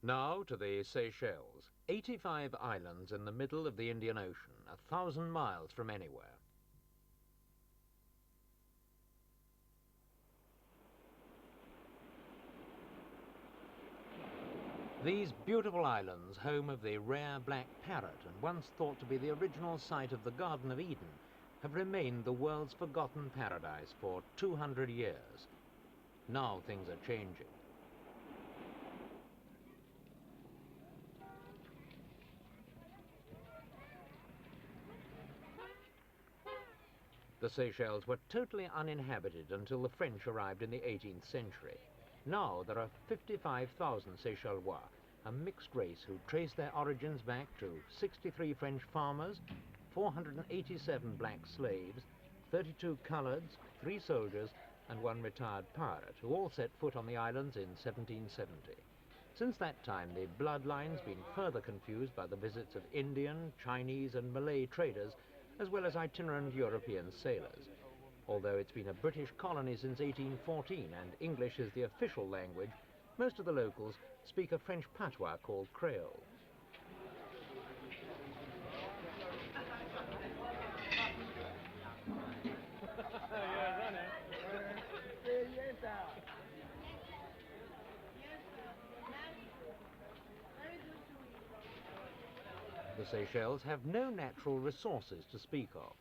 Now to the Seychelles, 85 islands in the middle of the Indian Ocean, 1,000 miles from anywhere. These beautiful islands, home of the rare black parrot and once thought to be the original site of the Garden of Eden, have remained the world's forgotten paradise for 200 years. Now things are changing. The Seychelles were totally uninhabited until the French arrived in the 18th century. Now there are 55,000 Seychellois, a mixed race who trace their origins back to 63 French farmers, 487 black slaves, 32 coloureds, 3 soldiers and 1 retired pirate, who all set foot on the islands in 1770. Since that time, the bloodline's been further confused by the visits of Indian, Chinese and Malay traders, as well as itinerant European sailors. Although it's been a British colony since 1814 and English is the official language, most of the locals speak a French patois called Creole. The Seychelles have no natural resources to speak of,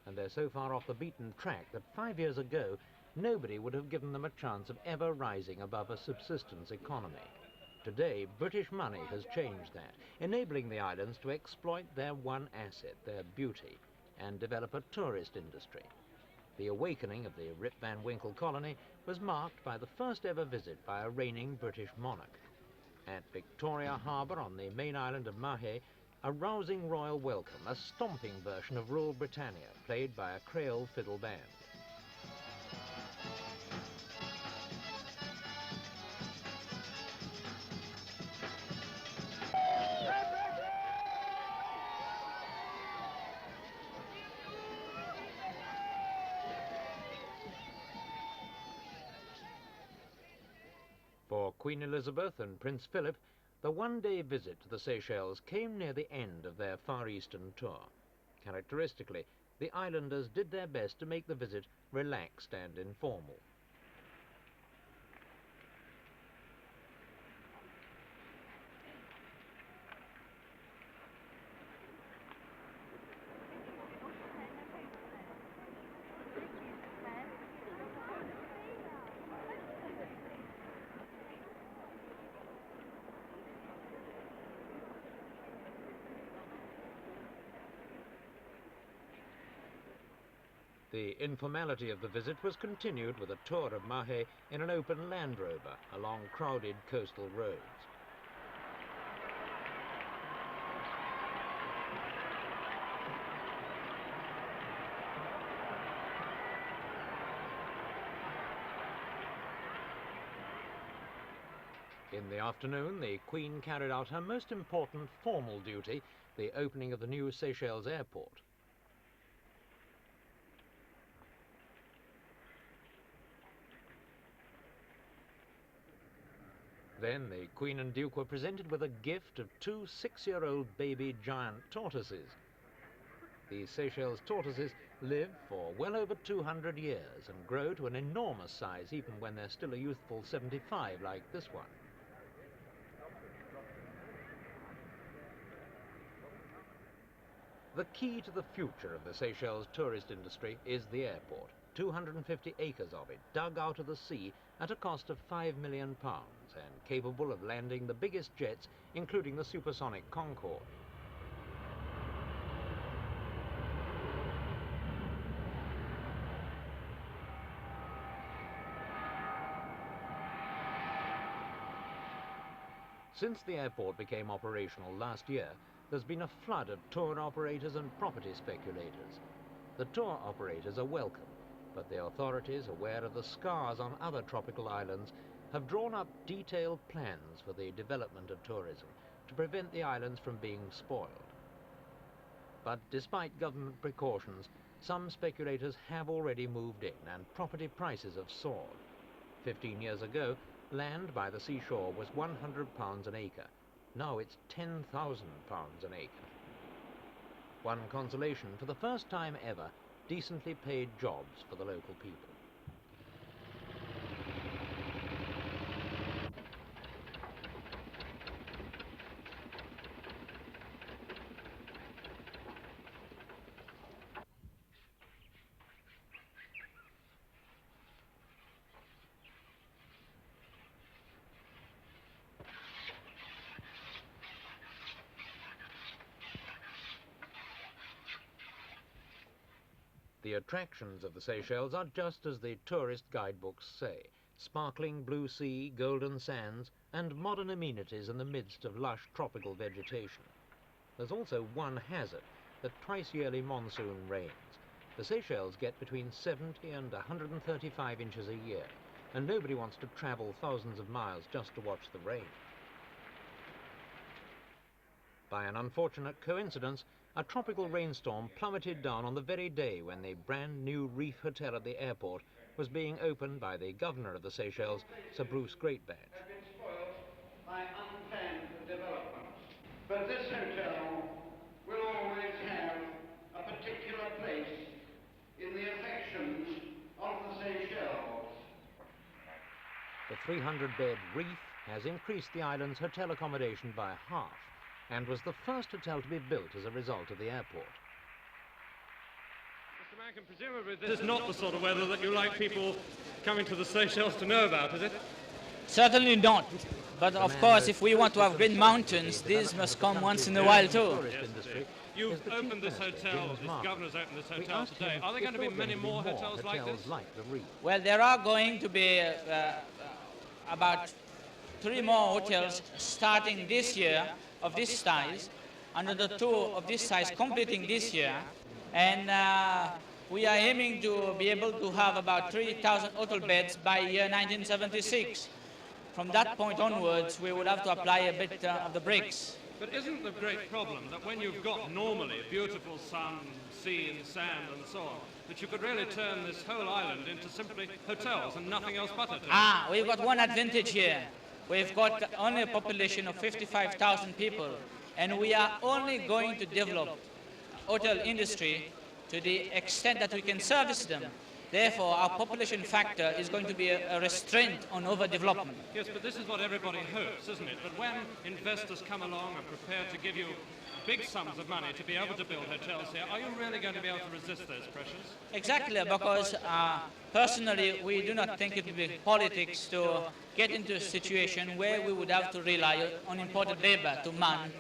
and they're so far off the beaten track that 5 years ago nobody would have given them a chance of ever rising above a subsistence economy. Today, British money has changed that, enabling the islands to exploit their one asset, their beauty, and develop a tourist industry. The awakening of the Rip Van Winkle colony was marked by the first ever visit by a reigning British monarch. At Victoria Harbour on the main island of Mahé, a rousing royal welcome, a stomping version of Rule Britannia, played by a Creole fiddle band. For Queen Elizabeth and Prince Philip, the one-day visit to the Seychelles came near the end of their Far Eastern tour. Characteristically, the islanders did their best to make the visit relaxed and informal. The informality of the visit was continued with a tour of Mahé in an open Land Rover along crowded coastal roads. In the afternoon, the Queen carried out her most important formal duty, the opening of the new Seychelles airport. Then the Queen and Duke were presented with a gift of 2 6-year-old baby giant tortoises. The Seychelles tortoises live for well over 200 years and grow to an enormous size even when they're still a youthful 75 like this one. The key to the future of the Seychelles tourist industry is the airport. 250 acres of it, dug out of the sea at a cost of £5 million and capable of landing the biggest jets, including the supersonic Concorde. Since the airport became operational last year, there's been a flood of tour operators and property speculators. The tour operators are welcome, but the authorities, aware of the scars on other tropical islands, have drawn up detailed plans for the development of tourism to prevent the islands from being spoiled. But despite government precautions, some speculators have already moved in and property prices have soared. 15 years ago, land by the seashore was £100 an acre. Now it's £10,000 an acre. One consolation, for the first time ever, decently paid jobs for the local people. The attractions of the Seychelles are just as the tourist guidebooks say: sparkling blue sea, golden sands, and modern amenities in the midst of lush tropical vegetation. There's also one hazard: the twice-yearly monsoon rains. The Seychelles get between 70 and 135 inches a year, and nobody wants to travel thousands of miles just to watch the rain. By an unfortunate coincidence, a tropical rainstorm plummeted down on the very day when the brand new Reef Hotel at the airport was being opened by the governor of the Seychelles, Sir Bruce Greatbadge. Have been spoiled by unplanned development. But this hotel will always have a particular place in the affections of the Seychelles. The 300-bed Reef has increased the island's hotel accommodation by half, and was the first hotel to be built as a result of the airport. Mr. Mankin, presumably this is not the sort of weather that you like people coming to the Seychelles to know about, is it? Certainly not. But of course, if we want to have green mountains, these must come once in a while too. Yes. You've opened this hotel, this governor's opened this hotel today. Are there going to be many more hotels like this? Well, there are going to be about 3 more hotels starting this year of this size, another 2 of this size completing this year, and we are aiming to be able to have about 3,000 hotel beds by year 1976. From that point onwards, we will have to apply a bit of the brakes. But isn't the great problem that when you've got normally beautiful sun, sea and sand and so on, that you could really turn this whole island into simply hotels and nothing else but hotels? We've got one advantage here. We've got only a population of 55,000 people, and we are only going to develop hotel industry to the extent that we can service them. Therefore, our population factor is going to be a restraint on overdevelopment. Yes, but this is what everybody hopes, isn't it? But when investors come along and prepare to give you big sums of money to be able to build hotels here, are you really going to be able to resist those pressures? Exactly, because personally, we do not think it would be politics to get into a situation where we would have to rely on imported labor to man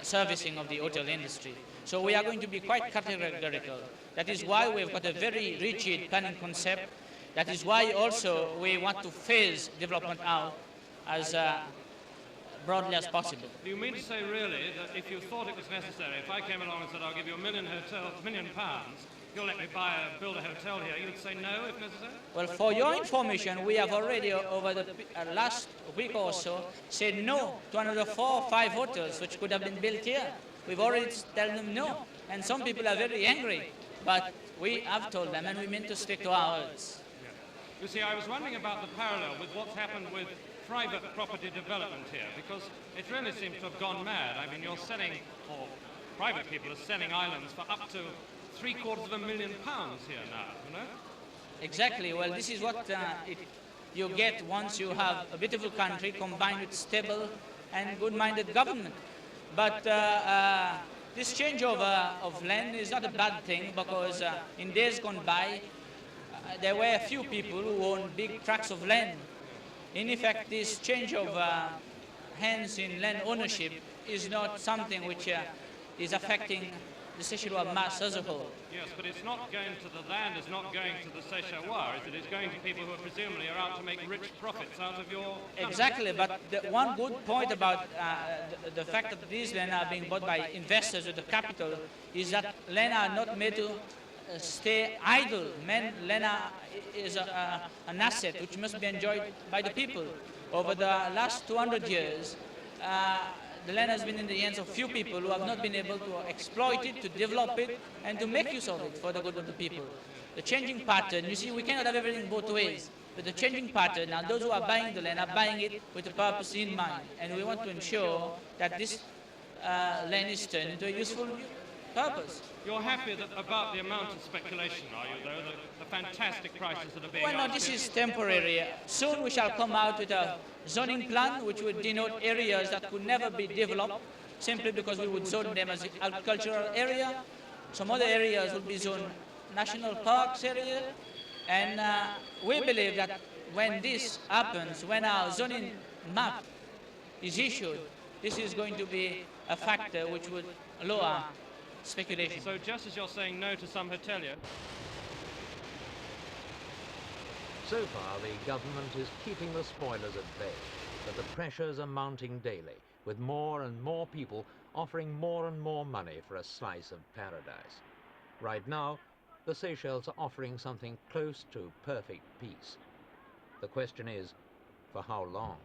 servicing of the hotel industry. So we are going to be quite categorical. That is why we've got a very rigid planning concept. That is why also we want to phase development out as broadly as possible. Do you mean to say really that if you thought it was necessary, if I came along and said I'll give you £1 million, you'll let me build a hotel here, you'd say no if necessary? Well, for your information, we have already over the last week or so said no to another 4 or 5 hotels which could have been built here. We've already told them no, and some people are very angry, but we have told them and we mean to stick to our words. Yeah. You see, I was wondering about the parallel with what's happened with private property development here, because it really seems to have gone mad. I mean, you're selling, or private people are selling islands for up to £750,000 here now, you know? Exactly. Well, this is what you get once you have a beautiful country combined with stable and good-minded government. But this changeover of land is not a bad thing, because in days gone by, there were a few people who owned big tracts of land. In effect, this change of hands in land ownership is not something which is affecting the Seychellois mass as a whole. Yes, but it's not going to the land, it's not going to the Seychellois, is it? It's going to people who are presumably are out to make rich profits out of your country. Exactly, but the one good point about the fact that these land are being bought by investors with the capital is that land are not made to stay idle. Land is an asset which must be enjoyed by the people. Over the last 200 years, the land has been in the hands of few people who have not been able to exploit it, to develop it, and to make use of it for the good of the people. The changing pattern, you see, we cannot have everything both ways. with the changing pattern. Now those who are buying the land are buying it with a purpose in mind, and we want to ensure that this land is turned into a useful purpose. You're happy about the amount of speculation, are you, though? The fantastic prices that are being Well, no, asked this here? is temporary. Soon we shall come out with a zoning plan which would denote areas that could never be developed simply because we would zone them as agricultural area. Some other areas would be zoned national parks area. And we believe that when this happens, when our zoning map is issued, this is going to be a factor which would lower speculation. So just as you're saying no to some hotelier, So far, the government is keeping the spoilers at bay, but the pressures are mounting daily, with more and more people offering more and more money for a slice of paradise. Right now, the Seychelles are offering something close to perfect peace. The question is, for how long?